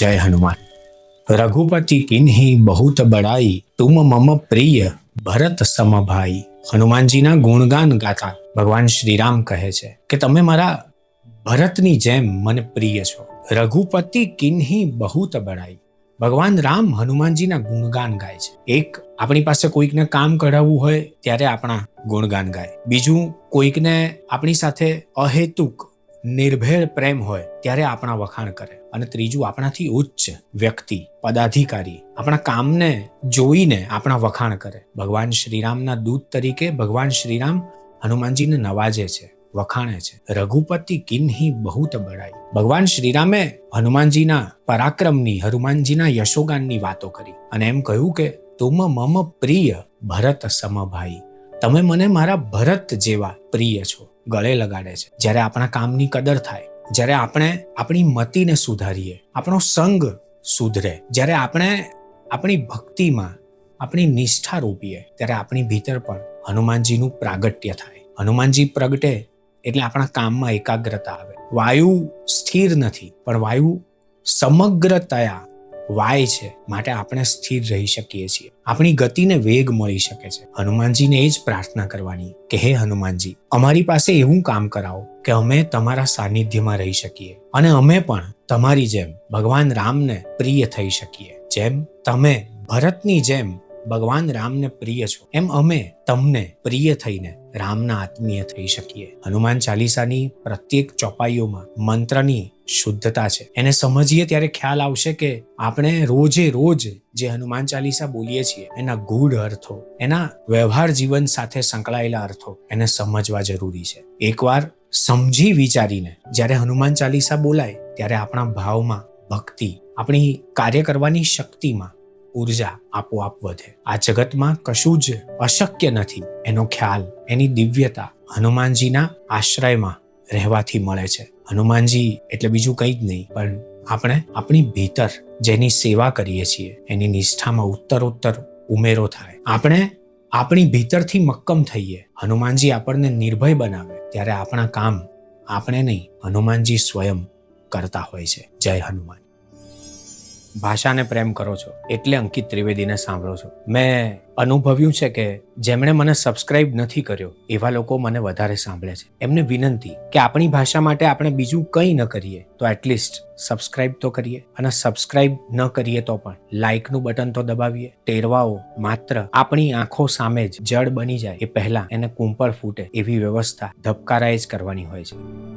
जय हनुमान। रघुपति किन्हीं बहुत बड़ाई, तुम मम प्रिय भरत सम भाई। હનુમાનજીના ગુણગાન ગાતા ભગવાન શ્રીરામ કહે છે કે તમે મારા ભરતની જેમ મને પ્રિય છો. રઘુપતિ કિન્હી બહુત બડાઈ. ભગવાન રામ હનુમાનજીના ગુણગાન ગાય છે. એક, આપણી પાસે કોઈકને કામ કઢાવવું હોય ત્યારે આપણા ગુણગાન ગાય. બીજું, કોઈકને આપણી સાથે અહેતુક નિર્ભેળ પ્રેમ હોય ત્યારે આપણા વખાણ કરે. અને ત્રીજું, આપણાથી ઉચ્ચ વ્યક્તિ, પદાધિકારી આપણા કામને જોઈને આપણા વખાણ કરે. ભગવાન શ્રીરામના દૂત તરીકે ભગવાન શ્રીરામ હનુમાનજીને નવાજે છે, વખાણે છે. રઘુપતિ કિન્હી બહુત બડાઈ. ભગવાન શ્રીરામે હનુમાનજીના પરાક્રમની, હનુમાનજીના યશોગાનની વાતો કરી અને એમ કહ્યું કે તુમ મમ પ્રિય ભરત સમભાઈ. તમે મને મારા ભરત જેવા પ્રિય છો. ગળે લગાડે છે. જ્યારે આપણા કામની કદર થાય, જ્યારે આપણે આપણી મતિને સુધારીએ, આપણો સંગ સુધરે, જ્યારે આપણે આપણી ભક્તિમાં આપણી નિષ્ઠા રોપીએ, ત્યારે આપણી ભીતર પણ હનુમાનજીનું પ્રાગટ્ય થાય. હનુમાનજી પ્રગટે એટલે આપણા કામમાં એકાગ્રતા આવે. વાયુ સ્થિર નથી, પણ વાયુ સમગ્રતયા વાય છે, માટે આપણે સ્થિર રહી શકીએ છીએ. આપણી ગતિને વેગ મળી શકે છે. હનુમાનજીને એ જ પ્રાર્થના કરવાની કે હે હનુમાનજી, અમારી પાસે એવું કામ કરાવો કે અમે તમારા સાનિધ્યમાં રહી શકીએ અને અમે પણ તમારી જેમ ભગવાન રામને પ્રિય થઈ શકીએ. જેમ તમે ભરતની જેમ ભગવાન રામને પ્રિય છો, એમ અમે તમને પ્રિય થઈને રામના આત્મીય થઈ શકીએ. હનુમાન ચાલીસાની પ્રત્યેક ચોપાઈઓમાં મંત્રની શુદ્ધતા છે. એને સમજીએ ત્યારે ખ્યાલ આવશે કે આપણે રોજે રોજ જે હનુમાન ચાલીસા બોલીએ છીએ એના ગૂઢ અર્થો, એના વ્યવહાર જીવન સાથે સંકળાયેલા અર્થો એને સમજવા જરૂરી છે. એકવાર સમજી વિચારીને જ્યારે હનુમાન ચાલીસા બોલાય ત્યારે આપણા ભાવમાં ભક્તિ, આપણી કાર્ય કરવાની શક્તિમાં ઉર્જા આપોઆપ વધે. આ જગતમાં કશું જ અશક્ય નથી, એનો ખ્યાલ, એની દિવ્યતા હનુમાનજીના આશ્રયમાં રહેવાથી મળે છે. હનુમાનજી એટલે બીજું કંઈ જ નહીં, પણ આપણે આપણી ભીતર જેની સેવા કરીએ છીએ એની નિષ્ઠામાં ઉત્તરોત્તર ઉમેરો થાય. આપણે આપણી ભીતરથી મક્કમ થઈએ, હનુમાનજી આપણને નિર્ભય બનાવે, ત્યારે આપણા કામ આપણે નહીં, હનુમાનજી સ્વયં કરતા હોય છે. જય હનુમાન. ભાષાને પ્રેમ કરો છો એટલે અંકિત ત્રિવેદીને સાંભળો છો. મેં અનુભવ્યું છે કે જેમણે મને સબસ્ક્રાઇબ નથી કર્યો એવા લોકો મને વધારે સાંભળે છે. એમને વિનંતી કે આપણી ભાષા માટે આપણે બીજું કંઈ ન કરીએ તો એટલીસ્ટ સબસ્ક્રાઇબ તો કરીએ, અને સબસ્ક્રાઇબ ન કરીએ તો પણ લાઇકનું બટન તો દબાવીએ. ટેરવાઓ માત્ર આપણી આંખો સામે જ જડ બની જાય એ પહેલા એને કુંપળ ફૂટે એવી વ્યવસ્થા ધબકારાએ જ કરવાની હોય છે.